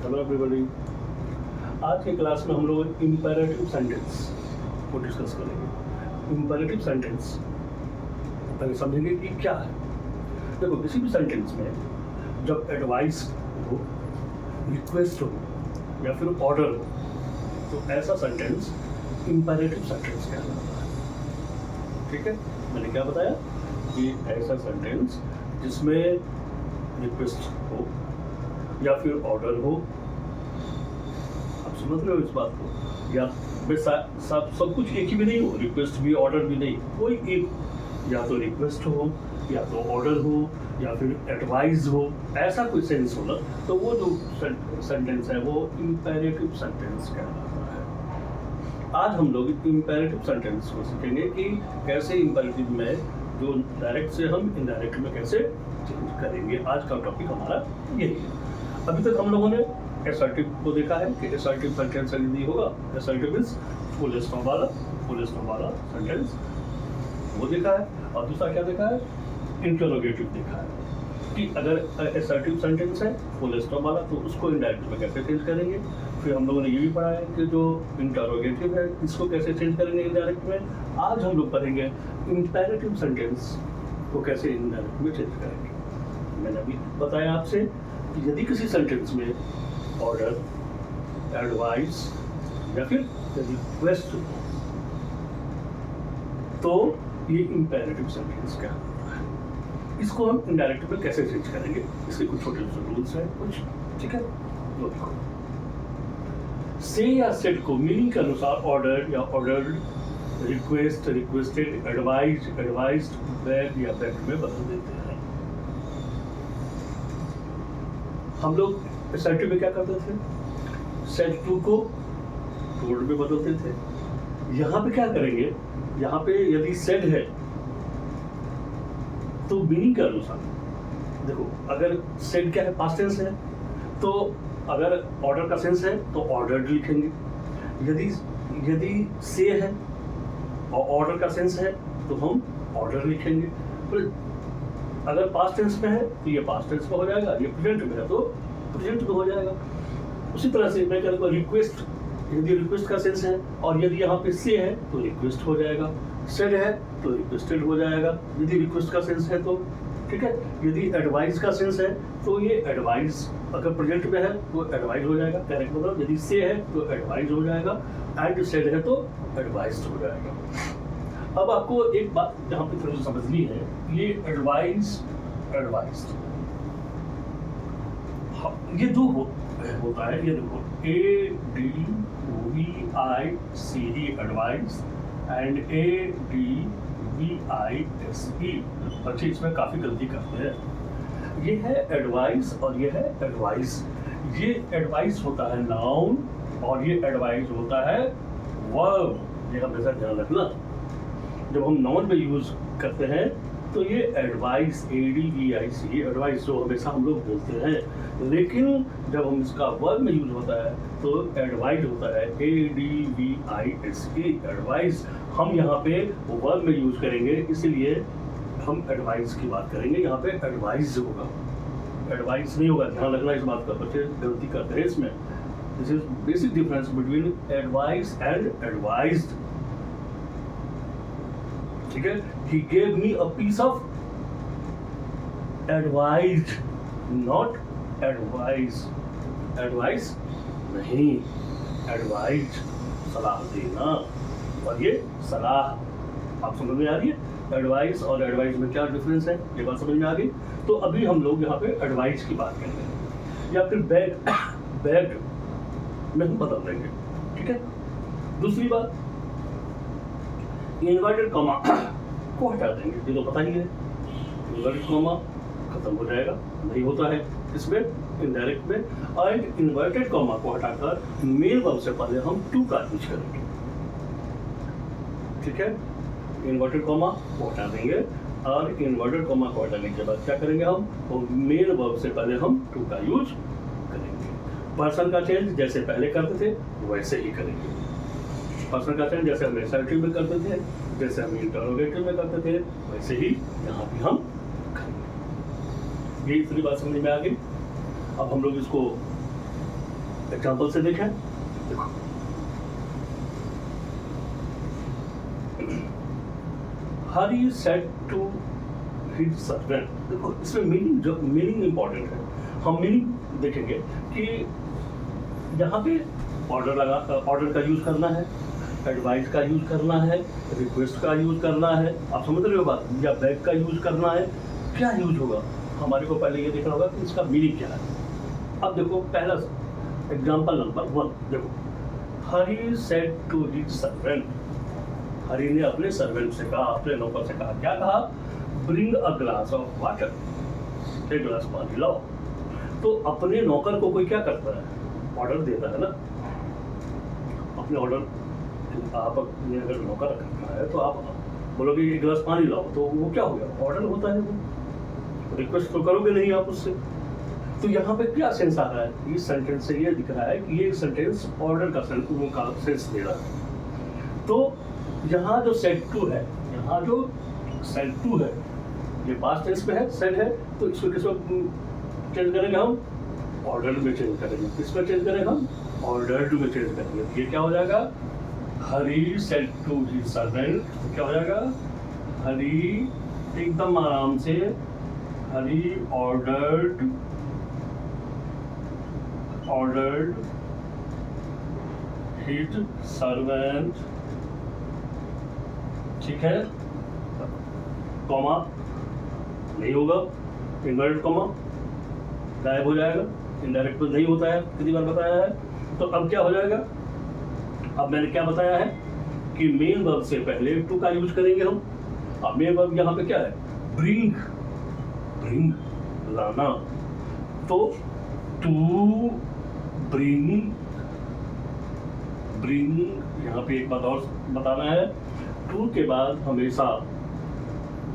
Hello everybody. आज के class में हम लोग इम्पेरेटिव सेंटेंस को डिस्कस करेंगे। इम्पेरेटिव सेंटेंस पहले समझेंगे कि क्या है। देखो, किसी भी सेंटेंस में जब एडवाइस हो, रिक्वेस्ट हो या फिर ऑर्डर हो, तो ऐसा सेंटेंस इम्पेरेटिव सेंटेंस कहलाता है। ठीक है, मैंने क्या बताया कि ऐसा सेंटेंस जिसमें रिक्वेस्ट हो या फिर ऑर्डर हो, आप समझ रहे हो इस बात को, या सब कुछ एक ही भी नहीं हो, रिक्वेस्ट भी ऑर्डर भी नहीं, कोई एक, या तो रिक्वेस्ट हो या तो ऑर्डर हो या फिर एडवाइस हो, ऐसा कोई सेंस हो ना, तो वो जो सेंटेंस है वो इम्पेरेटिव सेंटेंस कहलाता है। आज हम लोग इम्पेरेटिव सेंटेंस को सीखेंगे कि कैसे इम्पेरेटिव में जो डायरेक्ट से हम इनडायरेक्ट में कैसे चेंज करेंगे। आज का टॉपिक हमारा यही है। अभी तक हम लोगों ने एसर्टिव को देखा है कि एसर्टिव सेंटेंस नहीं होगा। एसर्टिव इज फुल स्टॉप वाला सेंटेंस, वो देखा है। और दूसरा क्या देखा है, इंटरोगेटिव देखा है कि अगर एसर्टिव सेंटेंस है फुल स्टॉप वाला तो उसको इनडायरेक्ट में कैसे चेंज करेंगे। फिर हम लोगों ने ये भी पढ़ा है कि जो इंटरोगेटिव है इसको कैसे चेंज करेंगे इनडायरेक्ट में। आज हम लोग पढ़ेंगे इम्पेरेटिव सेंटेंस को कैसे इनडायरेक्ट में चेंज करेंगे। मैंने अभी बताया आपसे कि यदि किसी सेंटेंस में ऑर्डर, एडवाइस या फिर रिक्वेस्ट हो तो ये इम्पेरेटिव सेंटेंस क्या होता है। इसको हम इनडायरेक्ट में कैसे चेंज करेंगे, इसके कुछ छोटे छोटे रूल्स हैं कुछ। ठीक है, वो देखो। से या सेड को मीनिंग के अनुसार ऑर्डर या ordered, request, requested, advise, advised, beg या बेग्ड में बदल देते हैं। हम लोग एसर्टिव में क्या करते थे, सेड टू को टोल्ड में बदलते थे। यहाँ पे क्या करेंगे, यहाँ पे यदि सेड है तो मीनिंग के अनुसार देखो, अगर सेड क्या है, पास्ट टेंस है, तो अगर ऑर्डर का सेंस है तो ऑर्डर्ड लिखेंगे। यदि से है और ऑर्डर का सेंस है तो हम ऑर्डर लिखेंगे। तो अगर पास्ट टेंस में है तो ये पास्ट टेंस में हो जाएगा, ये प्रेजेंट में है तो प्रेजेंट में हो जाएगा। उसी तरह से मैं कहूँगा रिक्वेस्ट, यदि रिक्वेस्ट का सेंस है और यदि यहाँ पे से है तो रिक्वेस्ट हो जाएगा, सेड है तो रिक्वेस्टेड हो जाएगा यदि रिक्वेस्ट का सेंस है तो। ठीक है, यदि एडवाइस का सेंस है तो ये एडवाइस, अगर प्रेजेंट में है तो एडवाइस हो जाएगा, करेक्ट मतलब। यदि से है तो एडवाइस हो जाएगा, एंड सेड है तो एडवाइस्ड हो जाएगा। अब आपको एक बात यहाँ पे थोड़ी समझनी है, ये एडवाइस, एडवाइस्ड, ये दो होता है। ये देखो, ADVICE एडवाइस एंड ADVISE। बच्चे इसमें काफी गलती करते हैं। ये है एडवाइस और ये है एडवाइस। ये एडवाइस होता है नाउन और ये एडवाइस होता है वर्ब। ये हमेशा ध्यान रखना, जब हम नाउन में यूज करते हैं तो ये एडवाइस, ADVICE एडवाइस जो हमेशा हम लोग बोलते हैं, लेकिन जब हम इसका वर्ब में यूज होता है तो एडवाइस होता है ADVISE एडवाइस। हम यहाँ पे वर्ब में यूज करेंगे, इसलिए हम एडवाइस की बात करेंगे। यहाँ पे एडवाइस होगा, एडवाइस नहीं होगा। ध्यान रखना इस बात का, बच्चे गलती करते हैं इसमें। This is basic difference between advice and advised. ठीक है, he gave me a piece of advice, not advice। advice नहीं, advice सलाह देना, और ये सलाह। आप समझ में आ रही है एडवाइस और एडवाइस में क्या डिफरेंस है, ये बात समझ में आ गई। तो अभी हम लोग यहाँ पे एडवाइस की बात करेंगे, या फिर बैग में हम बदल देंगे। ठीक है, दूसरी बात, इन्वर्टेड कॉमा को हटा देंगे। ये तो पता ही है, इन्वर्टेड कॉमा खत्म हो जाएगा, नहीं होता है इसमें इनडायरेक्ट में। एंड इन्वर्टेड कॉमा को हटाकर मेन वर्ब से पहले हम टू का यूज करेंगे। ठीक है, इन्वर्टेड कॉमा को हटा देंगे और इन्वर्टेड कॉमा को हटाने के बाद क्या करेंगे हम, तो मेन वर्ब से पहले हम टू का यूज करेंगे। पर्सन का चेंज जैसे पहले करते थे वैसे ही करेंगे। पर्सन का चेंज जैसे हम एसर्टिव में करते थे, जैसे हम इंटरोगेटिव में करते थे, वैसे ही यहाँ भी हम करेंगे। ये इतनी बात समझ में आ गई। अब हम लोग इसको एग्जाम्पल से देखें, देखो Hari said to his servant. देखो इसमें मीनिंग इंपॉर्टेंट है। हम मीनिंग देखेंगे कि यहाँ पे ऑर्डर का यूज करना है, एडवाइस का यूज करना है, रिक्वेस्ट का यूज करना है, आप समझ रहे हो बात, या बैक का यूज करना है। क्या यूज होगा, हमारे को पहले ये देखना होगा कि इसका मीनिंग क्या है। अब देखो पहला एग्जाम्पल नंबर 1, देखो Hari said to his servant. हरी ने अपने सर्वेंट से कहा, अपने नौकर से कहा, क्या कहा, bring a glass of water, एक गिलास पानी लाओ। तो अपने नौकर को कोई क्या करता है, ऑर्डर देता है ना। अपने ऑर्डर, आपने अगर नौकर रखा है तो आप बोलोगे एक गिलास पानी लाओ, तो वो क्या हो गया, ऑर्डर होता है। वो रिक्वेस्ट तो करोगे नहीं आप उससे। तो यहाँ पे क्या सेंस आ रहा है, इस सेंटेंस से ये दिख रहा है कि ये सेंटेंस ऑर्डर का सेंस दे रहा है। तो यहाँ जो सेड टू है, यहाँ जो सेड टू है, ये पास्ट टेंस में है, सेड है, तो इसको किसमें चेंज करेंगे हम, ऑर्डर में चेंज करेंगे। किसमें चेंज करेंगे हम, ऑर्डर्ड में चेंज करेंगे। ये क्या हो जाएगा, हरी सेड टू हिज सर्वेंट, क्या हो जाएगा, हरी, एकदम आराम से, हरी ऑर्डर्ड हिज सर्वेंट, ठीक है, कॉमा नहीं होगा, इन्वर्टेड कॉमा गायब हो जाएगा, इनडायरेक्ट तो नहीं होता है, कितनी बार बताया है। तो अब क्या हो जाएगा, अब मैंने क्या बताया है कि मेन वर्ब से पहले टू का यूज करेंगे हम। अब मेन वर्ब यहाँ पे क्या है, ब्रिंग, ब्रिंग लाना। तो टू ब्रिंग, ब्रिंग, यहाँ पे एक बात और बताना है, टू के बाद हमेशा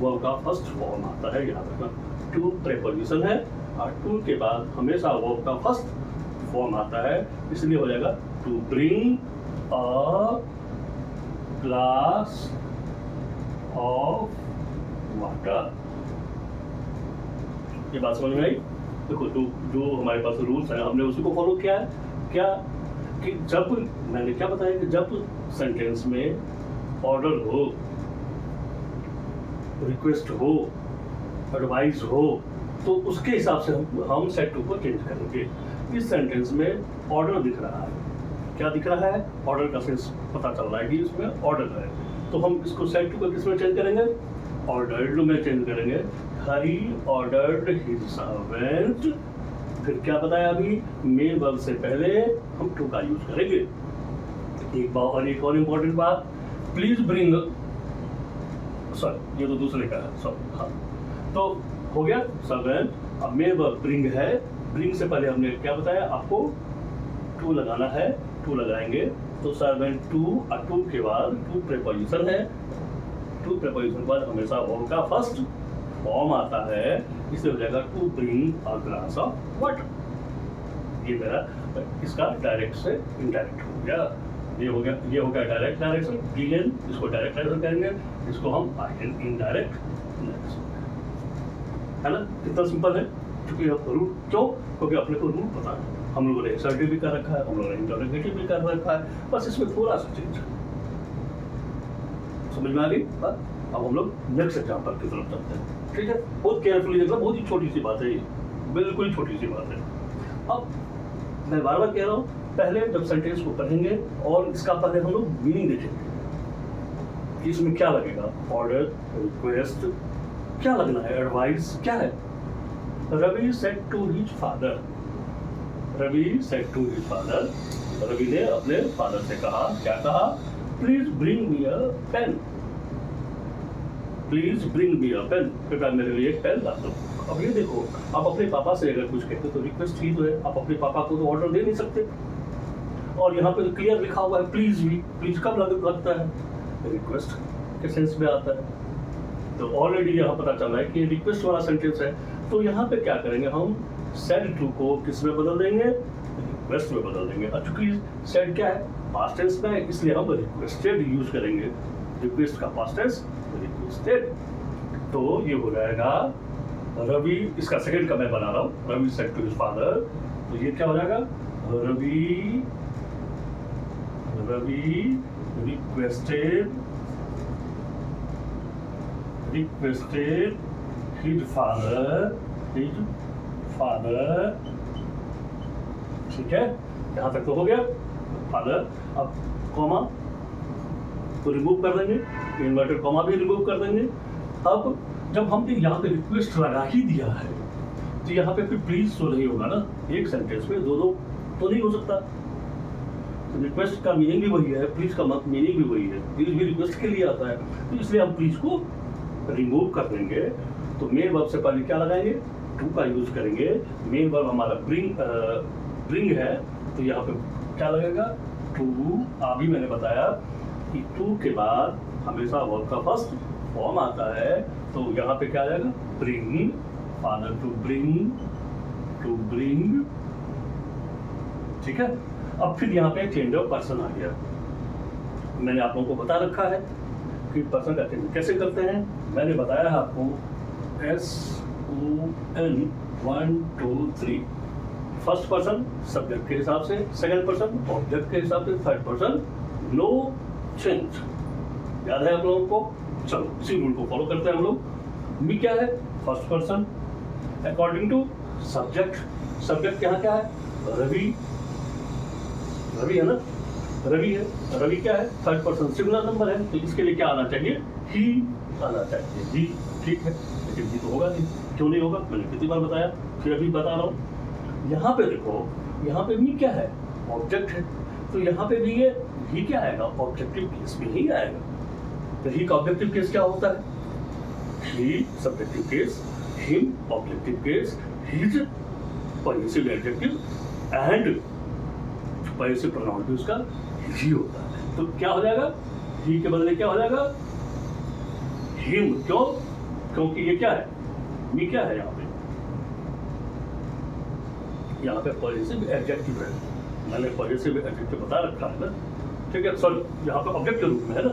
वर्ब का फर्स्ट फॉर्म आता है, याद रखना। टू प्रेपोजिशन है और टू के बाद हमेशा वर्ब का फर्स्ट फॉर्म आता है, इसलिए हो जाएगा to bring a glass of water. ये बात समझ में आई। देखो जो हमारे पास रूल्स है हमने उसी को फॉलो किया है। क्या कि जब मैंने क्या बताया कि जब सेंटेंस में ऑर्डर हो, रिक्वेस्ट हो, एडवाइस हो, तो उसके हिसाब से हम सेट टू को चेंज करेंगे। इस सेंटेंस में ऑर्डर दिख रहा है, क्या दिख रहा है, ऑर्डर का सेंस पता चल रहा है कि इसमें ऑर्डर है। तो हम इसको सेट टू को किस में चेंज करेंगे, ऑर्डर्ड में चेंज करेंगे। हरी ऑर्डर्ड हिज सर्वेंट, फिर क्या बताया अभी, मेन वर्ब से पहले हम टू का यूज करेंगे। एक और इम्पोर्टेंट बात, प्लीज ब्रिंग, सॉरी ये तो दूसरे का है, सॉरी, हाँ, तो हो गया सर्वेंट। अब मेन वर्ब ब्रिंग है, ब्रिंग से पहले हमने क्या बताया आपको, टू लगाना है, टू लगाएंगे तो सर्वेंट टू, और टू के बाद टू प्रेपोजिशन है, टू प्रेपोजिशन के बाद हमेशा वर्ब का फर्स्ट फॉर्म आता है, इसलिए हो जाएगा to bring a glass of water. ये मेरा इसका डायरेक्ट से इनडायरेक्ट हो गया, ये हो गया डायरेक्ट डायरेक्शन, बिगिन इसको डायरेक्ट डायरेक्शन करेंगे, इसको हम इनडायरेक्ट है ना। कितना सिंपल है, क्योंकि रूल क्यों, क्योंकि अपने को रूल पता है, हम लोगों ने एक्सर्टिव भी कर रखा है, हम लोगों ने इंटरोगेटिव भी कर रखा है, बस इसमें थोड़ा सा चेंज है। समझ में आ गई बात। अब हम लोग नेक्स्ट एग्जाम्पल की तरफ चलते हैं, ठीक है। बहुत केयरफुली देखना, बहुत ही छोटी सी बात है ये, बिल्कुल ही छोटी सी बात है। अब मैं बार बार कह रहा हूँ, पहले जब सेंटेंस को पढ़ेंगे और इसका पहले हम लोग मीनिंग देखेंगे कि इसमें क्या लगेगा, ऑर्डर, रिक्वेस्ट, क्या लगना है, एडवाइस क्या है। Ravi said to his father, Ravi said to his father, Ravi ने अपने फादर से कहा, क्या कहा, please bring me a pen, please bring me a pen, कृपया मेरे लिए एक पेन ला दो। अब ये देखो, आप अपने पापा से अगर कुछ कहते तो रिक्वेस्ट ही तो है, आप अपने पापा को तो ऑर्डर दे नहीं सकते। और यहाँ पे तो क्लियर लिखा हुआ है प्लीज भी, प्लीज कब लगता है, रिक्वेस्ट के सेंस में आता है। तो ऑलरेडी यहाँ पता चल रहा है कि रिक्वेस्ट वाला सेंटेंस है। तो यहाँ पे क्या करेंगे, हम सेड टू को किस में बदल देंगे, रिक्वेस्ट में बदल देंगे। और चूंकि सेड क्या है, पास्ट टेंस में है, इसलिए हम रिक्वेस्टेड यूज करेंगे। रिक्वेस्ट का पास्ट टेंस रिक्वेस्टेड। तो ये हो जाएगा रवि, इसका सेकंड का मैं बना रहा हूँ, Ravi said to his father, तो ये क्या हो जाएगा, रवि requested his father, ठीक है, यहाँ तक तो हो गया फादर। अब कॉमा को रिमूव कर देंगे, इन्वर्टेड कॉमा भी रिमूव कर देंगे। अब जब हमने यहाँ पे रिक्वेस्ट लगा ही दिया है तो यहाँ पे फिर प्लीज तो नहीं होगा ना, एक सेंटेंस में दो तो नहीं हो सकता। रिक्वेस्ट का मीनिंग भी वही है, प्लीज का मीनिंग भी वही है, प्लीज भी रिक्वेस्ट के लिए आता है, तो इसलिए हम प्लीज को रिमूव कर देंगे। तो मेन वर्ब से पहले क्या लगाएंगे, टू का यूज करेंगे। मेन वर्ब हमारा ब्रिंग है, तो यहाँ पे क्या लगेगा, टू। अभी मैंने बताया कि टू के बाद हमेशा वर्ब का फर्स्ट फॉर्म आता है, तो यहाँ पे क्या आ जाएगा, ब्रिंग, फादर टू ब्रिंग, ठीक है। अब फिर यहाँ पे चेंज ऑफ पर्सन आ गया। मैंने आप लोगों को बता रखा है कि पर्सन का चेंज कैसे करते हैं, मैंने बताया है आपको SON 1 2 3। फर्स्ट पर्सन सब्जेक्ट के हिसाब से, सेकंड पर्सन ऑब्जेक्ट के हिसाब से, थर्ड पर्सन नो चेंज। याद है आप लोगों को? चलो इसी रूल को फॉलो करते हैं हम लोग। मी क्या है, first person according to subject. Subject यहाँ क्या है, रवि है ना, रवि है। रवि क्या है, थर्ड पर्सन सिंगुलर नंबर है, तो इसके लिए क्या आना चाहिए, ही आना चाहिए, जी, ठीक है। लेकिन जी तो होगा नहीं, क्यों नहीं होगा, मैंने कितनी बार बताया, फिर अभी बता रहा हूँ। यहाँ पे देखो, यहाँ पे मी क्या है, ऑब्जेक्ट है, तो यहाँ पे भी ये ही क्या आएगा, ऑब्जेक्टिव केस में ही आएगा। तो ही का ऑब्जेक्टिव केस क्या होता है, he subjective case, him objective case, his positive adjective and positive pronoun भी उसका ही होता है। तो क्या हो जाएगा, ही के बदले क्या हो जाएगा, हिम। क्यों, क्योंकि ये क्या है, मी क्या है, यहाँ पे पॉजिटिव एडजेक्टिव है, मैंने पॉजिटिव एडजेक्टिव बता रखा है ना, ठीक है। सॉरी, यहाँ पे ऑब्जेक्ट के रूप में है ना,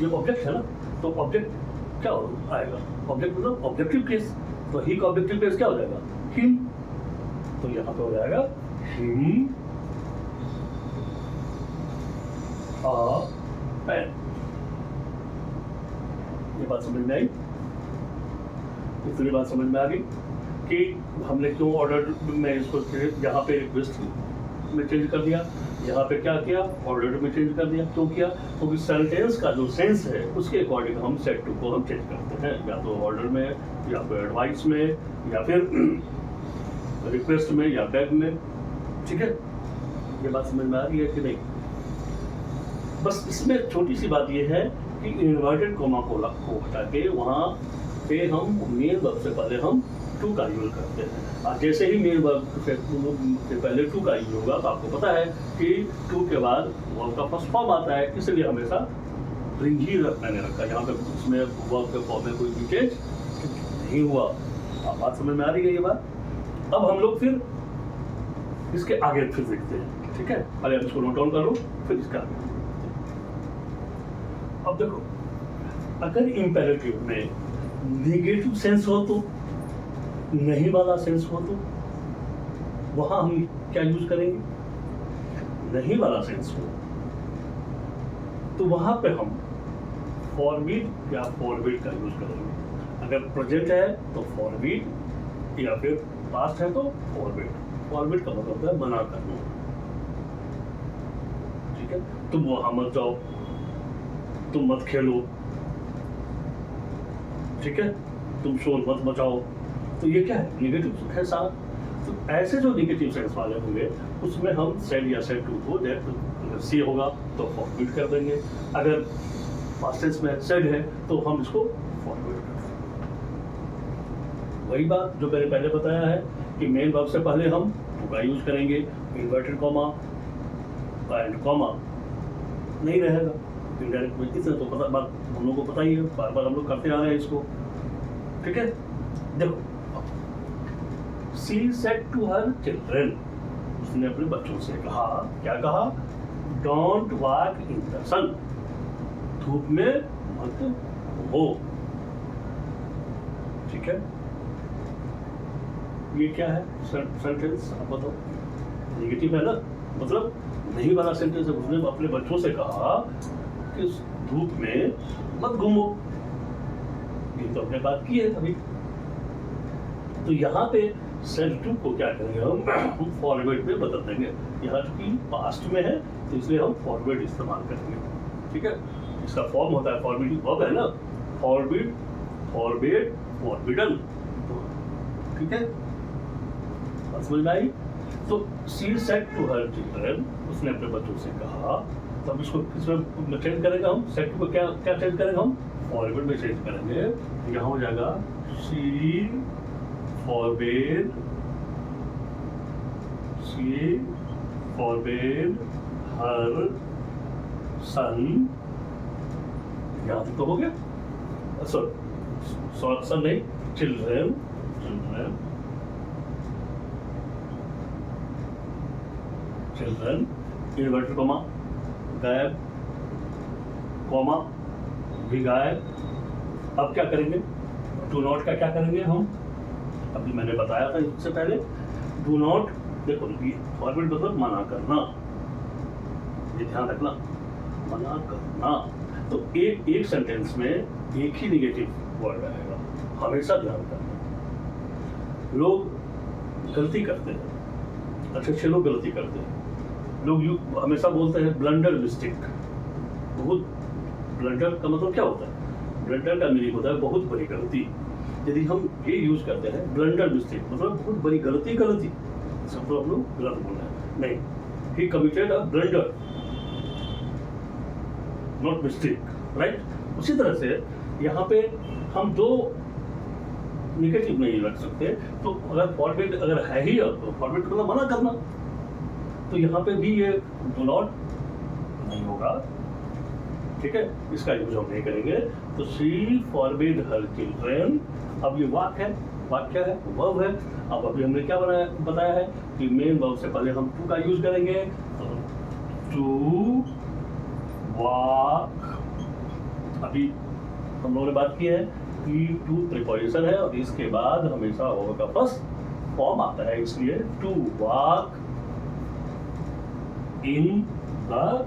ये ऑब्जेक्ट है ना, तो ऑब्जेक्ट क्या आएगा, ऑब्जेक्ट मतलब ऑब्जेक्टिव केस, तो ही का ऑब्जेक्टिव केस क्या हो जाएगा, हिम। तो यहाँ पे हो जाएगा हिम पेन। ये बात समझ में आई, इतनी बात समझ में आ गई कि हमने क्यों ऑर्डर में इसको यहाँ पे रिक्वेस्ट में चेंज कर दिया, यहाँ पे क्या किया, ऑर्डर में चेंज कर दिया। क्यों किया, क्योंकि सेंटेंस का जो सेंस है उसके अकॉर्डिंग हम सेट टू को हम चेंज करते हैं, या तो ऑर्डर में, या फिर एडवाइस में, या फिर रिक्वेस्ट में, या बैग में, ठीक है। ये बात समझ में आ रही है कि नहीं? बस इसमें छोटी सी बात ये है कि इन्वर्टेड कोमा को हटा के वहाँ पे हम मेन वर्ब से पहले हम टू का यूज करते हैं। और जैसे ही मेन वर्ब से पहले टू का यूज होगा तो आपको पता है कि टू के बाद वर्ब का फर्स्ट फॉर्म आता है, इसलिए हमेशा ब्रिंग ही मैंने रखा। यहाँ पे उसमें वर्ब के फॉर्म में कोई भी चेंज नहीं हुआ। आप बात समझ में आ रही है ये बात? अब हम लोग फिर इसके आगे फिर देखते हैं, ठीक है। पहले आप इसको नोट डाउन करो, फिर इसका आगे। अब देखो, अगर इंपेरेटिव में नेगेटिव सेंस हो तो, नहीं वाला सेंस हो तो, वहां हम क्या यूज करेंगे, नहीं वाला सेंस हो तो वहां पे हम फॉरबिड या फॉरबिड का यूज करेंगे। अगर प्रेजेंट है तो फॉरबिड, या फिर पास्ट है तो फॉरबिड। फॉरबिड का मतलब है मना करना, ठीक है। तुम वहां मत जाओ, तुम मत खेलो, ठीक है, तुम शोर मत मचाओ। तो ये क्या है, नेगेटिव है सारा। तो ऐसे जो नेगेटिव सेंस वाले होंगे उसमें हम सेड या सेड टू को, अगर सी होगा तो फॉरवर्ड कर देंगे, अगर पास्ट टेंस में सेड है तो हम इसको फॉरवर्ड कर देंगे। वही बात जो मैंने पहले बताया है कि मेन वर्ब से पहले हम टू का यूज करेंगे, इन्वर्टेड कॉमा एंड कॉमा नहीं रहेगा। इनडायरेक्ट में इससे तो पता बात हम लोग को पता ही है, बार बार हम लोग करते आ रहे हैं इसको, ठीक है। देखो, she said to her children, उसने अपने बच्चों से कहा, क्या कहा, don't walk in the sun, धूप में मत हो, ठीक है। ये क्या है सेंटेंस, आप बताओ। नेगेटिव है ना, मतलब नहीं बना सेंटेंस है। उसने अपने बच्चों से कहा कि धूप में मत घूमो, ये तो हमने बात की है अभी। तो यहाँ पे सेड टू को क्या करेंगे हम फॉरवर्ड में बदल देंगे। यहाँ चूंकि पास्ट में है तो इसलिए हम फॉरवर्ड इस्तेमाल करेंगे, ठीक है। इसका फॉर्म होता है फॉरवर्डिंग वर्ब है ना, फॉरवर्ड, फॉरवर्ड, फॉरबिडन, ठीक है, बात समझ में आई। तो she said to her children, उसने अपने बच्चों से कहा। तब इसको किसमें चेंज करेंगे हम, सेड टू को क्या क्या चेंज करेंगे हम, फॉरवर्ड में चेंज करेंगे। यहाँ हो जाएगा she forbade, she forbade her son, यहाँ तक तो हो गया, son नहीं, children, इन्वर्टेड कॉमा, गायब, कॉमा भी गायब। अब क्या करेंगे, टू नॉट का क्या करेंगे हम, अभी मैंने बताया था इससे पहले। डू नॉट, देखो फॉरवर्ड मतलब मना करना, ये ध्यान रखना, मना करना। तो एक सेंटेंस में एक ही निगेटिव वर्ड आएगा, हमेशा ध्यान करना। लोग गलती करते हैं, अच्छे लोग गलती करते हैं, लोग हमेशा बोलते हैं ब्लंडर मिस्टेक। बहुत ब्लंडर का मतलब क्या होता है, ब्लंडर का मीनिंग होता है बहुत बड़ी गलती। यदि हम ये यूज करते हैं ब्लंडर मिस्टेक मतलब बहुत बड़ी गलती, सब तो हम लोग गलत बोल रहे हैं, नहीं, he committed a blunder not mistake, right. उसी तरह से यहाँ पे हम दो निगेटिव नहीं रख सकते। तो अगर फॉरवर्ड अगर है ही तो फॉरवर्ड मतलब मना करना, तो यहाँ पे भी ये डू नॉट नहीं होगा, ठीक है, इसका यूज हम नहीं करेंगे। तो शी फॉरबिड हर चिल्ड्रन, अब ये वाक्य है, वाक्य है, वर्ब है। अब अभी हमने क्या बताया है कि मेन वर्ब से पहले हम टू का यूज करेंगे, टू वॉक। अभी हम लोगों ने बात की है कि टू प्रीपोजिशन है और इसके बाद हमेशा वर्ब का फर्स्ट फॉर्म आता है, इसलिए to walk in the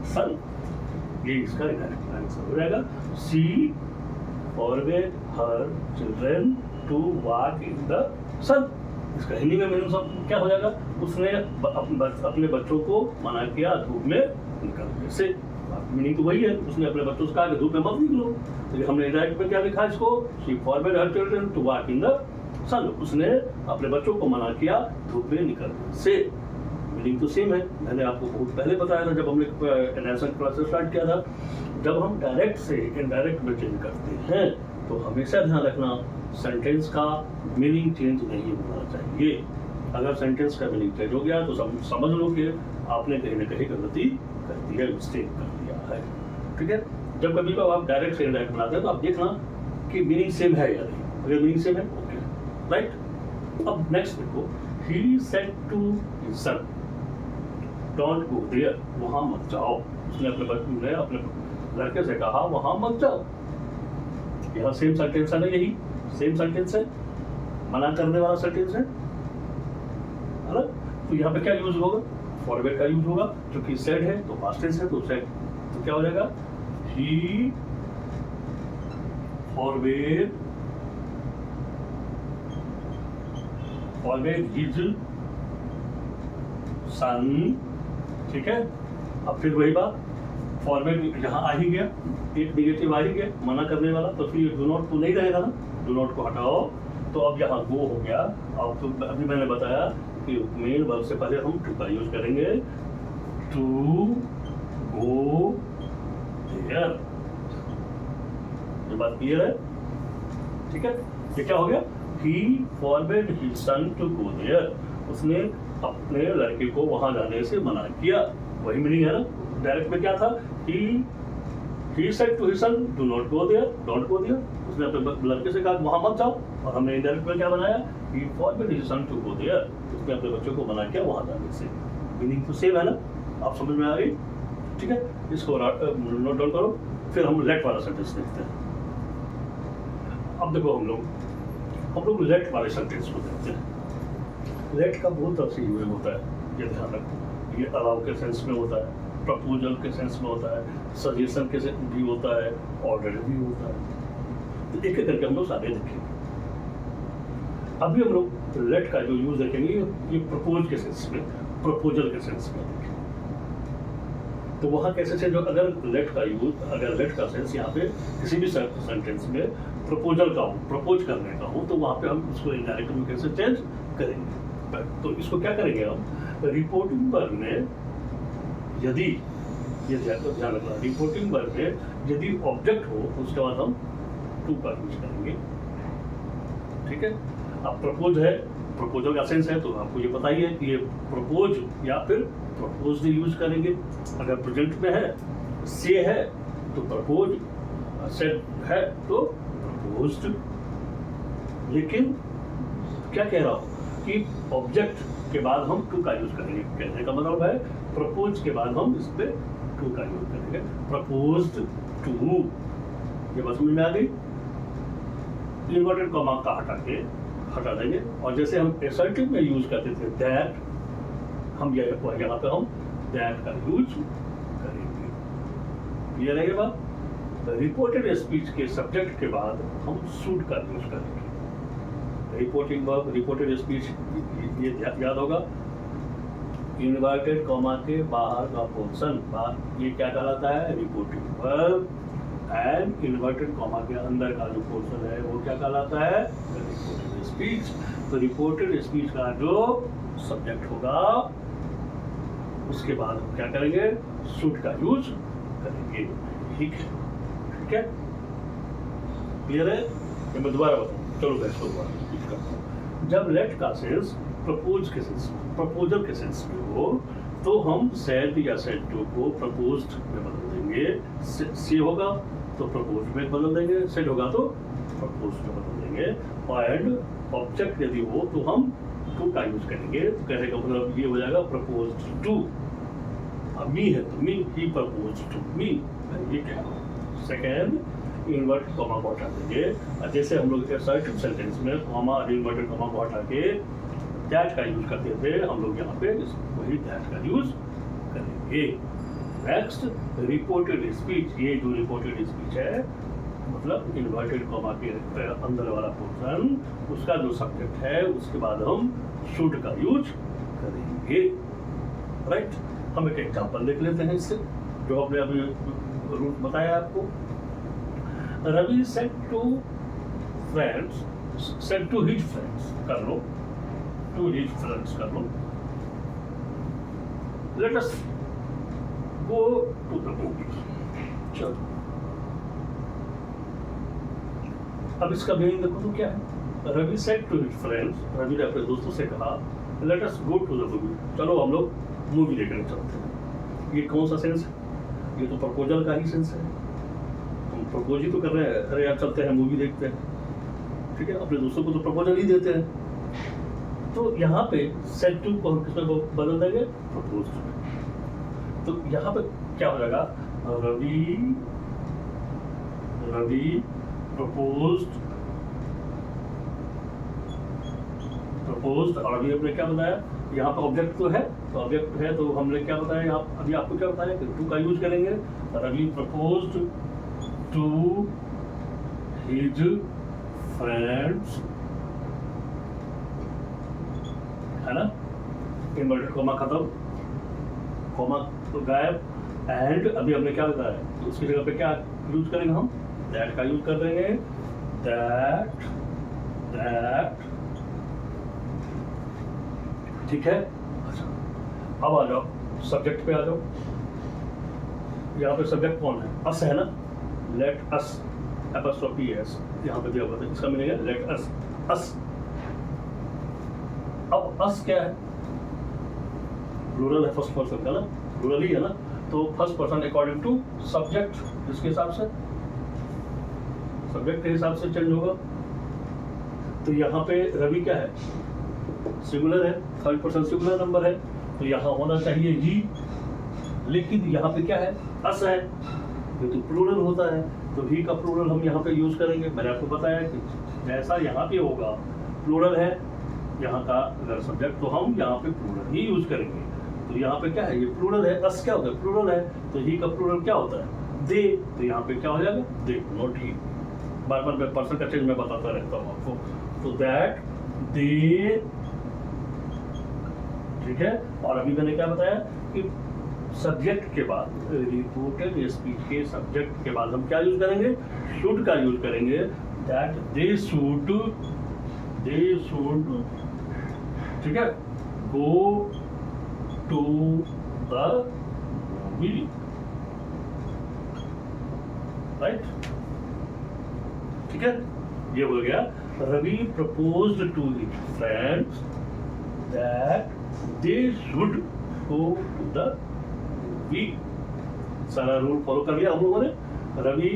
sun, ये इसका आंसर हो जाएगा। She forbid her children to walk in the sun. इसका हिंदी में मीनिंग सब क्या हो जाएगा, उसने अपने बच्चों को मना किया धूप में निकलने से। मीनिंग तो वही है, उसने अपने बच्चों से कहा कि धूप में मत निकलो। लेकिन हमने डायरेक्ट में क्या लिखा इसको, she forbid her children to walk in the sun, उसने अपने बच्चों को मना किया धूप में निकलने से। मीनिंग तो सेम है, मैंने आपको बहुत पहले बताया था जब हमने एनालिसिस क्लासेस स्टार्ट किया था। जब हम डायरेक्ट से इनडायरेक्ट में चेंज करते हैं तो हमेशा ध्यान रखना सेंटेंस का मीनिंग चेंज नहीं होना चाहिए। अगर सेंटेंस का मीनिंग चेंज हो गया तो समझ लो कि आपने कहीं ना कहीं गलती कर दी है, मिस्टेक कर दिया है, ठीक है। जब कभी कभी आप डायरेक्ट से इनडायरेक्ट बनाते हैं तो आप देखना कि मीनिंग सेम है या नहीं। अगर मीनिंग सेम है ओके, राइट। अब नेक्स्ट देखो, he said to his son don't go there, वहां मत जाओ। उसने अपने लड़के से कहा वहां मत जाओ। यहाँ सेम सेंटेंस है ना, यही सेम सेंटेंस है, मना करने वाला सेंटेंस है ना। तो यहाँ पे क्या यूज होगा, फॉरवर्ड का यूज होगा, क्योंकि सेड है तो पास्ट टेंस है, तो सेड तो क्या हो जाएगा, ही फॉरवर्ड हिज सन, ठीक है। अब फिर वही बात, फॉरवर्ड यहाँ आ ही गया, एक निगेटिव आ ही गया मना करने वाला, तो फिर डू नॉट तो नहीं रहेगा ना, डू नॉट को हटाओ। तो अब यहाँ गो हो गया। अब तो अभी मैंने बताया कि मेन वर्ब से पहले हम टू का यूज करेंगे, टू गो देयर। ये बात क्लियर है, ठीक है। ये क्या हो गया, he forward his son to go there, उसने अपने लड़के को वहां जाने से मना किया। वही मीनिंग है ना। डायरेक्ट में क्या था, he said to his son do not go there, don't go there, उसने अपने लड़के से कहा वहां मत जाओ। और हमने डायरेक्ट में क्या बनाया, he forbade his son to go there, उसने अपने बच्चों को मना किया वहां जाने से। मीनिंग तो सेम है ना, आप समझ में आ गई, ठीक है। इसको नोट डाउन करो। फिर हम लेट वाला सेंटेंस देखते हैं। अब देखो हम लोग लेट वाले सेंटेंस को देखते हैं। लेट का बहुत तरह से यूज होता है, ये ध्यान रखो। ये अलाउ के सेंस में होता है, प्रपोजल के सेंस में होता है, सजेशन के सेंस भी होता है, ऑर्डर भी होता है। तो एक एक करके हम लोग सारे देखेंगे। अभी हम लोग लेट का जो यूज देखेंगे ये प्रपोज के सेंस में, प्रपोजल के सेंस में देखेंगे। तो वहाँ कैसे से जो अगर लेट का यूज, अगर लेट का सेंस यहाँ पे किसी भी सेंटेंस में प्रपोजल का हो, प्रपोज करने का हो, तो वहाँ पे हम उसको इनडायरेक्ट में कैसे चेंज करेंगे। तो इसको क्या करेंगे हम, रिपोर्टिंग वर्ब में यदि, ये ध्यान रखना, रिपोर्टिंग वर्ब में यदि ऑब्जेक्ट हो तो उसके बाद हम टू का यूज करेंगे। ठीक है। अब प्रपोज है, प्रपोजल का सेंस है तो आपको ये पता ही है कि ये प्रपोज या फिर प्रपोज यूज करेंगे। अगर प्रेजेंट में है, से है तो प्रपोज, सेड है तो प्रपोज्ड। लेकिन क्या कह रहा हूं कि ऑब्जेक्ट के बाद हम टू का यूज करेंगे। कहने का मतलब है प्रपोज के बाद हम इस पे टू का यूज करेंगे, प्रपोज्ड टू। ये बात समझ में आ गई। इन्वर्टेड कॉमा का हटा देंगे, और जैसे हम एसर्टिव में यूज करते थे दैट, हम यहाँ पे हम दैट का यूज करेंगे। क्लियर है ये बात। रिपोर्टेड स्पीच के सब्जेक्ट के बाद हम शुड का यूज करेंगे। रिपोर्टिंग वर्ब, रिपोर्टेड स्पीच, ये याद होगा। इन्वर्टेड कॉमा के बाहर का पोर्शन, ये क्या कहलाता है, reporting verb. And inverted comma के अंदर का जो पोर्शन है वो क्या कहलाता है, रिपोर्टेड स्पीच। तो रिपोर्टेड स्पीच का जो सब्जेक्ट होगा उसके बाद हम क्या करेंगे, शुड का यूज करेंगे। ठीक है, ठीक है, क्लियर है। ये मैं दोबारा बताऊँ, चलो मैं इसको दोबारा रिपीट करता हूँ। जब लेट का सेंस प्रपोज के सेंस, प्रपोजल के सेंस में हो तो हम सेड या सेड टू को प्रपोज्ड में बदल देंगे। से होगा तो प्रपोज में बदल देंगे, सेड होगा तो प्रपोज में बदल देंगे। एंड ऑब्जेक्ट यदि हो तो हम टू का यूज करेंगे। तो कहने का मतलब ये हो जाएगा प्रपोज्ड टू। अब मी है तो मी, ही प्रपोज्ड टू मी, ये क्या है। सेकेंड, इन्वर्टेड कॉमा को हटा देंगे। जैसे हम लोग असर्टिव सेंटेंस में कॉमा और इन्वर्टेड कॉमा को हटा के दैट का यूज करते थे, हम लोग यहाँ पे वही दैट का यूज करेंगे। Next, reported speech. ये जो रिपोर्टेड स्पीच है मतलब इन्वर्टेड कॉमा के अंदर वाला पोर्शन, उसका जो सब्जेक्ट है उसके बाद हम शुड का यूज करेंगे। राइट। हम एक एग्जांपल देख लेते हैं इससे, जो हमने अभी रूट बताया आपको। Ravi said to friends, said to his friends कर लो, टू हिज फ्रेंड्स कर लो, let us go to the movie. चलो, अब इसका मीनिंग देखो तो क्या है। Ravi said to his friends, Ravi ने अपने दोस्तों से कहा let us go to the movie, चलो हम लोग मूवी देखने चलते हैं। ये कौन सा सेंस है, ये तो प्रपोजल का ही सेंस है। हम प्रपोज ही तो कर रहे हैं, अरे यार चलते हैं मूवी देखते हैं। ठीक है, अपने दोस्तों को तो प्रपोजल ही देते हैं। तो यहाँ पे सेड टू को हम किसमें बदल देंगे, प्रपोज्ड में। तो यहाँ पे क्या हो जाएगा, रवि प्रपोज्ड, और अभी हमने क्या बताया, यहाँ पर ऑब्जेक्ट तो है, तो ऑब्जेक्ट है तो हमने क्या बताया, अभी आपको क्या बताया कि टू का यूज करेंगे। Ravi proposed to his friends, है ना। इन्वर्टेड कॉमा खत्म, कॉमा तो गायब। एंड अभी हमने क्या बताया, तो उसकी जगह पे क्या यूज करेंगे, हम दैट का यूज कर देंगे। दैट, ठीक है। अच्छा, अब आ जाओ सब्जेक्ट पे आ जाओ। यहाँ पे सब्जेक्ट कौन है, अस है ना। लेट अस, एपॉस्ट्रोफी एस यहाँ पे दिया हुआ था, इसका मीनिंग है लेट अस, अस। अब अस क्या है, प्लूरल है फर्स्ट पर्सन का ना, प्लूरल ही है ना, तो first person according to subject, जिसके हिसाब से सब्जेक्ट के हिसाब से चेंज होगा। तो यहाँ पे रवि क्या है, सिंगुलर है, थर्ड पर्सन सिंगुलर नंबर है, तो यहाँ होना चाहिए ही, लेकिन यहाँ पे क्या है, अस है, ये तो प्लूरल होता है, तो ही का प्लूरल हम यहाँ पे यूज करेंगे। मैंने आपको बताया कि जैसा यहाँ पे होगा, प्लूरल है यहाँ का अगर सब्जेक्ट तो हम यहाँ पे प्लूरल ही यूज करेंगे। तो यहाँ पे क्या है, ये प्लूरल है, अस क्या होता है, प्लूरल है, तो ही का प्लूरल क्या होता है, दे, तो यहाँ पे क्या हो जाएगा, दे, नॉट ही। बार बार मैं पर्सन का चेंज मैं बताता रहता हूँ आपको। तो दैट, दे, ठीक है। और अभी मैंने क्या बताया कि सब्जेक्ट के बाद, रिपोर्टेड स्पीच के सब्जेक्ट के बाद हम क्या यूज करेंगे, शुड का यूज करेंगे। दैट दे शुड, ठीक है, go to the movie, right, ठीक है। ये हो गया, Ravi proposed to his friends that they should go to the movie. सारा रूल फॉलो कर लिया हम लोगों ने। रवि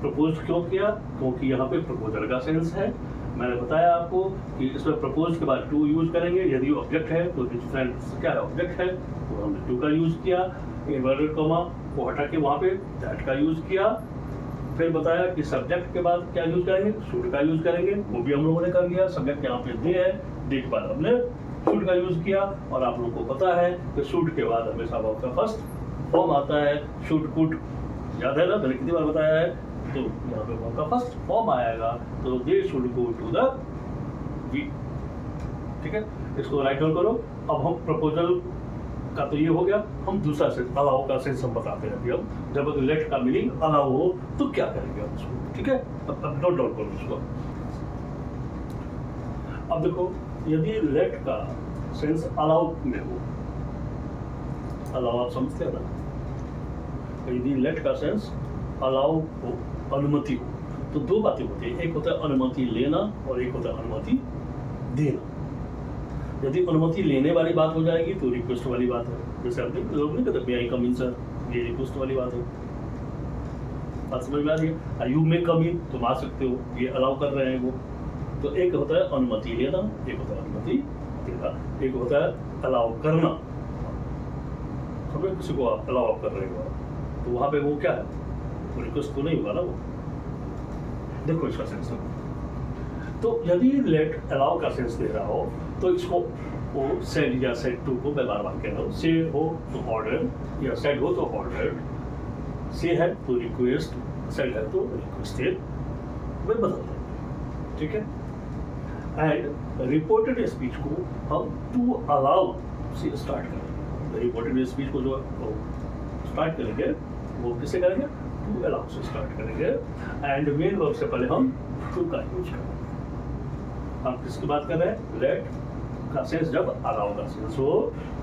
प्रपोज क्यों किया, क्योंकि यहाँ पे प्रपोजल का सेंस है। मैंने बताया आपको कि इसमें प्रपोज के बाद टू यूज करेंगे, यदि ऑब्जेक्ट है तो हिज फ्रेंड्स क्या है, ऑब्जेक्ट है, तो हमने टू का यूज किया। इन्वर्टेड कॉमा को हटा के वहाँ पे दैट का यूज किया। फिर बताया कि सब्जेक्ट के बाद क्या यूज करेंगे, शुड का यूज करेंगे, वो भी हम लोगों ने कर लिया। सब्जेक्ट यहाँ पे दे है, दे के बाद हमने शुड का यूज किया। और आप लोगों को पता है कि शुड के बाद हमेशा वर्ब का फर्स्ट फॉर्म आता है, शुड, कुड, याद है ना, मैंने कितनी बार बताया है। तो यहाँ पे वर्ब का फर्स्ट फॉर्म आएगा, तो they should go to the वी, ठीक है। इसको राइट डाउन करो। अब हम प्रपोजल का तो ये हो गया, हम दूसरा सेंस, अलाउ का सेंस हम बताते हैं। अभी हम जब लेट का मीनिंग अलाउ हो तो क्या करेंगे हम उसको, ठीक है। अब नोट डाउन करो उसको। अब देखो, यदि लेट का सेंस अलाउ में हो, अलाउ आप समझते हैं ना, यदि लेट का सेंस अलाउ हो, अनुमति हो, तो दो बातें होती है, एक होता है अनुमति लेना और एक होता है अनुमति देना। यदि अनुमति लेने वाली बात हो जाएगी तो रिक्वेस्ट वाली बात है, जैसे हमने लोग नहीं कहते मे आई कम इन सर, ये रिक्वेस्ट वाली बात है। बात समझ में आ रही है, यू मे कम इन, तुम आ सकते हो, ये अलाउ कर रहे हैं वो। तो एक होता है अनुमति लेना, एक होता है अनुमति देना, एक होता है अलाउ करना। समझे, किसी को अलाउ कर रहे हो तो वहां पे वो क्या है, वो रिक्वेस्ट तो नहीं होगा ना वो। देखो इसका सेंस, तो यदि लेट अलाउ का सेंस दे रहा हो तो इसको वो सेड या सेड टू को मैं बार बार कह रहा हूँ, से हो तो ऑर्डर या सेड हो तो ऑर्डर, से है तो रिक्वेस्ट, सेड है तो रिक्वेस्टेड, मैं बदलता हूँ, ठीक है। एंड रिपोर्टेड स्पीच को हम टू अलाउ से स्टार्ट करेंगे। रिपोर्टेड स्पीच को जो स्टार्ट करेंगे वो किससे करेंगे, टू अलाउ से स्टार्ट करेंगे। एंड मेन वर्ब से पहले हम टू का यूज करेंगे। हम किसकी बात कर रहे हैं, लेट का सेंस जब अलाउ का सेंस हो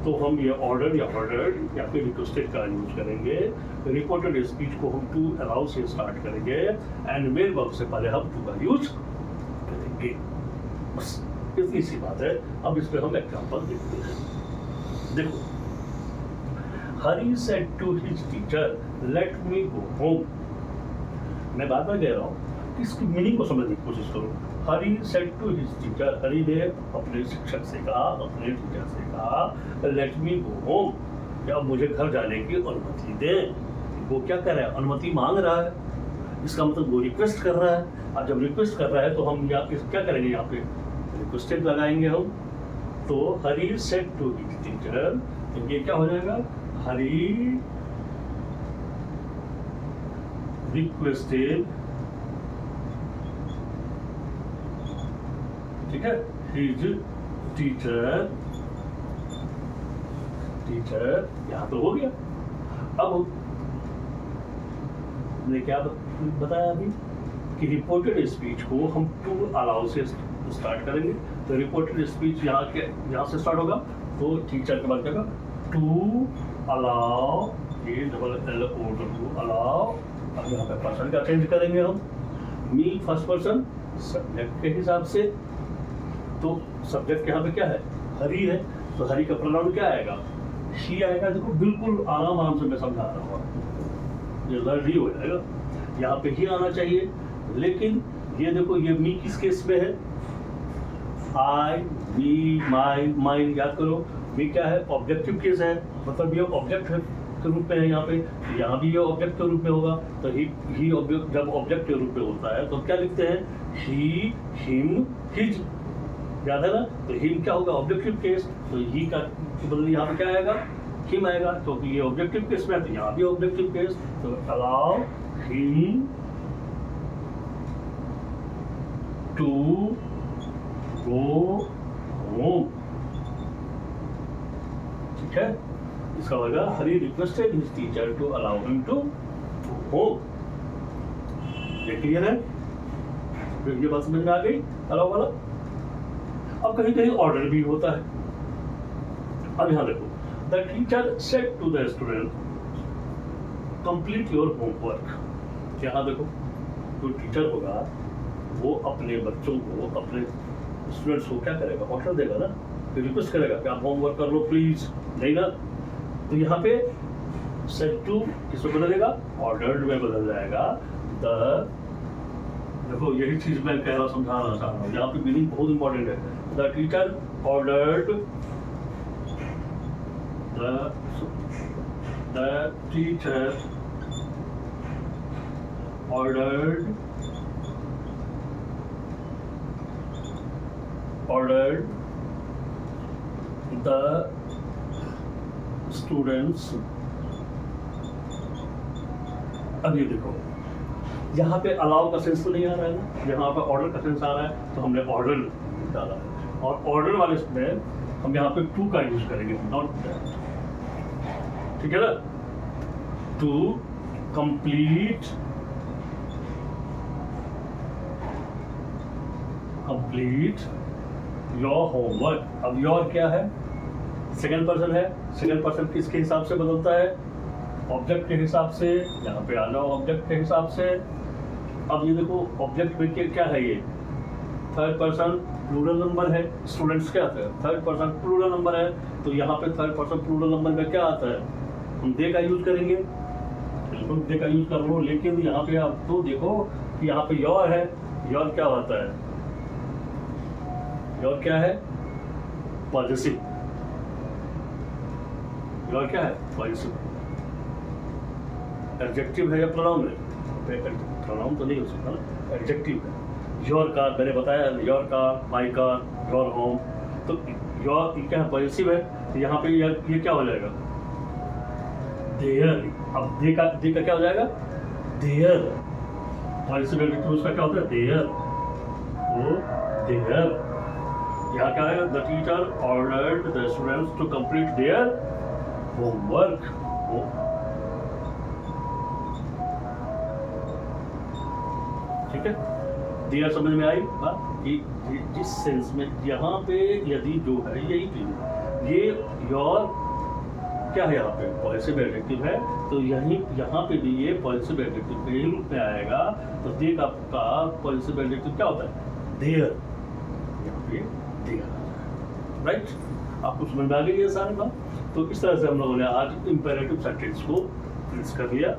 तो हम ये ऑर्डर या ऑर्डर्ड या फिर रिक्वेस्टेड का यूज करेंगे। रिपोर्टेड स्पीच को हम टू अलाउ से स्टार्ट करेंगे एंड मेन वर्ब से पहले हम टू का यूज करेंगे। बस इतनी सी बात है। अब इस पे हम एग्जांपल देखते हैं। देखो, Hari said to his teacher let me go home. मैं बात में कह रहा हूँ कि इसकी मीनिंग को समझने की कोशिश करो। हरी सेड टू हिज टीचर, हरी ने अपने शिक्षक से कहा, अपने टीचर से कहा, लेट मी गो होम, क्या मुझे घर जाने की अनुमति दे। वो क्या कर रहा है, अनुमति मांग रहा है, इसका मतलब वो रिक्वेस्ट कर रहा है। और जब रिक्वेस्ट कर रहा है तो हम यहाँ क्या करेंगे, यहाँ पे रिक्वेस्टेड लगाएंगे हम। तो हरी सेड टू हिज टीचर, तो ये क्या हो जाएगा, हरी रिक्वेस्टेड, ठीक है, हिज टीचर, टीचर यहां तो हो गया। अब मैंने क्या बताया अभी कि रिपोर्टेड स्पीच को हम टू अलाउ से स्टार्ट करेंगे। तो रिपोर्टेड स्पीच यहाँ से स्टार्ट होगा, तो टीचर के बाद क्या होगा, टू अलाउ, ये double L O to allow. अब यहाँ पे पर्सन का चेंज करेंगे हम, मी फर्स्ट पर्सन सब्जेक्ट के हिसाब से। तो सब्जेक्ट यहाँ पे क्या है, हरी है, तो हरी का प्रोनाउन क्या आएगा, शी आएगा। देखो बिल्कुल आराम से मैं समझा रहा हूँ, ये लर्न ही हो जाएगा। यहाँ पे ही आना चाहिए, लेकिन ये देखो ये मी किस केस में है, आई, मी, माई, माइन, याद करो। मी क्या है, ऑब्जेक्टिव केस है, मतलब ये ऑब्जेक्ट के रूप में है यहाँ पे, यहाँ भी ये ऑब्जेक्ट के रूप में होगा। तो ही ऑब्जेक्ट जब ऑब्जेक्ट के रूप में होता है तो क्या लिखते हैं, ही, हिम, हिज, याद है ना? तो हिम क्या होगा? Objective case. तो ही का बदले यहाँ पे क्या आएगा? हिम आएगा, क्योंकि ये ऑब्जेक्टिव केस में है तो यहाँ भी ऑब्जेक्टिव केस। तो allow him to go home. ठीक है, इसका होगा Hari requested his teacher to allow him to go home. ये क्लियर है? ये बात समझ में आ गई अलाउ वाला। अब कहीं कहीं ऑर्डर भी होता है। अब यहां देखो, the teacher said to the student complete your homework. यहां देखो, जो टीचर होगा वो अपने बच्चों को, अपने स्टूडेंट्स को क्या करेगा? ऑर्डर देगा ना, रिक्वेस्ट करेगा कि आप होमवर्क कर लो प्लीज, नहीं ना? तो यहाँ पे सेड टू किसमें बदलेगा? ऑर्डर्ड में बदल जाएगा। द, देखो यही चीज मैं कह रहा, समझाना चाह रहा हूँ, यहाँ पे मीनिंग बहुत इंपॉर्टेंट है। The teacher ordered, the teacher ordered the students। अब ये देखो, यहाँ पे अलाउ का सेंस तो नहीं आ रहा है ना, यहाँ पे ऑर्डर का सेंस आ रहा है, तो हमने ऑर्डर डाला है। और ऑर्डर वाले में हम यहाँ पे टू का यूज करेंगे, नॉट दैट। ठीक है ना? To complete your homework. अब योर क्या है? सेकंड पर्सन है। सेकंड पर्सन किसके हिसाब से बदलता है? ऑब्जेक्ट के हिसाब से। यहाँ पे आना ऑब्जेक्ट के हिसाब से। अब ये देखो, ऑब्जेक्ट में क्या है? ये थर्ड पर्सन प्लूरल नंबर है। स्टूडेंट्स क्या आता है? थर्ड पर्सन प्लूरल नंबर है। तो यहाँ पे थर्ड पर्सन प्लूरल नंबर में क्या आता है? हम दे का यूज करेंगे, बिल्कुल दे का यूज कर लो। लेकिन यहाँ पे आप तो देखो कि यहाँ पे योर है। योर क्या होता है? योर क्या है? पॉजिटिव। योर क्या है? पॉजिटिव। एडजेक्टिव है या प्रोनाउन है? प्रोनाउन तो नहीं हो सकता ना, एडजेक्टिव है। योर कार, मैंने बताया, your car, my car, your home. तो योर क्या है? पॉजिटिव है। तो यहाँ पे ये क्या हो जाएगा? देयर। अब दे का क्या हो जाएगा? देयर। पॉजिटिव एडजेक्टिव उसका क्या होता है? देयर। तो देयर यहाँ क्या है? The teacher ordered the students to complete their homework. ठीक है, देयर समझ में आई बात? कि जिस सेंस में यहाँ पे यदि जो है यही चीज, ये योर क्या है? यहाँ पे पॉजिटिव एडजेक्टिव है, तो यहाँ पे भी ये पॉजिटिव एडजेक्टिव के रूप में आएगा। तो दे का पॉजिटिव एडजेक्टिव क्या होता है? देयर। यहाँ पे राइट? आपको समझ में आ गई ये सारी बात? तो इस तरह से हम लोगों ने आज इंपेरेटिव सेंटेंस को फिनिश कर लिया।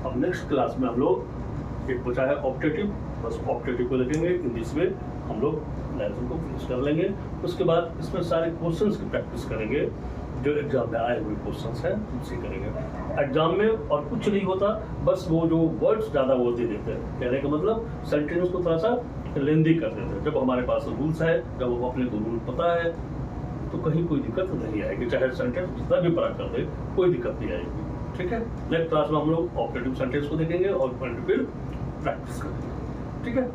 अब नेक्स्ट क्लास में हम लोग एक बचा है ऑप्टेटिव, बस ऑप्टेटिव को देखेंगे। इन दिस वे हम लोग लेसन को फिनिश कर लेंगे। उसके बाद इसमें सारे क्वेश्चंस की प्रैक्टिस करेंगे, जो एग्जाम में आए हुए क्वेश्चंस हैं उनसे करेंगे। एग्जाम में और कुछ नहीं होता, बस वो जो वर्ड्स ज़्यादा वो दे देते हैं। कहने का मतलब सेंटेंस को थोड़ा सा लेंदी कर देते हैं। जब हमारे पास रूल्स है, जब वो अपने को रूल पता है, तो कहीं कोई दिक्कत नहीं आएगी। चाहे सेंटेंस जितना भी पढ़ा कर दे, कोई दिक्कत नहीं आएगी। ठीक है, नेक्स्ट क्लास में हम लोग ऑपरेटिव सेंटेंस को देखेंगे और फिर प्रैक्टिस करेंगे। ठीक है।